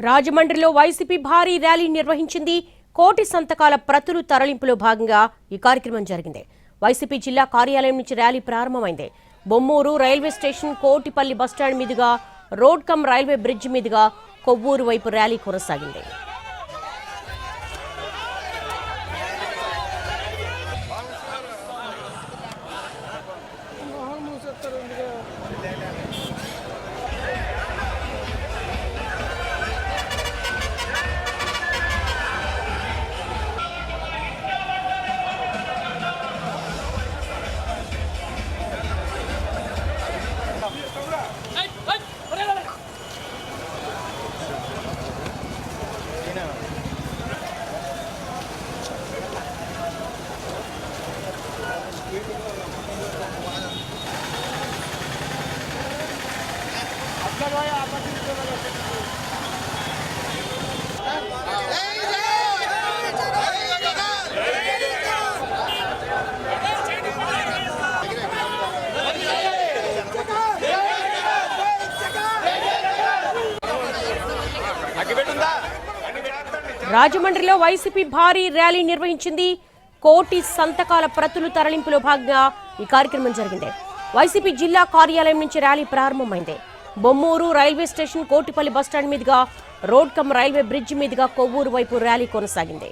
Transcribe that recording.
రాజమండ్రిలో వైసీపీ భారీ ర్యాలీ నిర్వహించింది. కోటి సంతకాల ప్రతులు తరలింపులో భాగంగా ఈ కార్యక్రమం జరిగింది. వైసీపీ జిల్లా కార్యాలయం నుంచి ర్యాలీ ప్రారంభమైంది. Bommuru railway station, Kotipalli bus stand మీదుగా రోడ్ కమ్ రైల్వే బ్రిడ్జ్ మీదుగా కొవ్వూరు వైపు ర్యాలీ కొనసాగింది. రాజమండ్రిలో వైసీపీ భారీ ర్యాలీ నిర్వహించింది. కోటి సంతకాల ప్రతులు తరలింపులో భాగంగా ఈ కార్యక్రమం జరిగింది. వైసీపీ జిల్లా కార్యాలయం నుంచి ర్యాలీ ప్రారంభమైంది. Bommuru railway station, Kotipalli bus stand మీదుగా రోడ్ కమ్ రైల్వే బ్రిడ్జ్ మీదుగా కొవ్వూరు వైపు ర్యాలీ కొనసాగింది.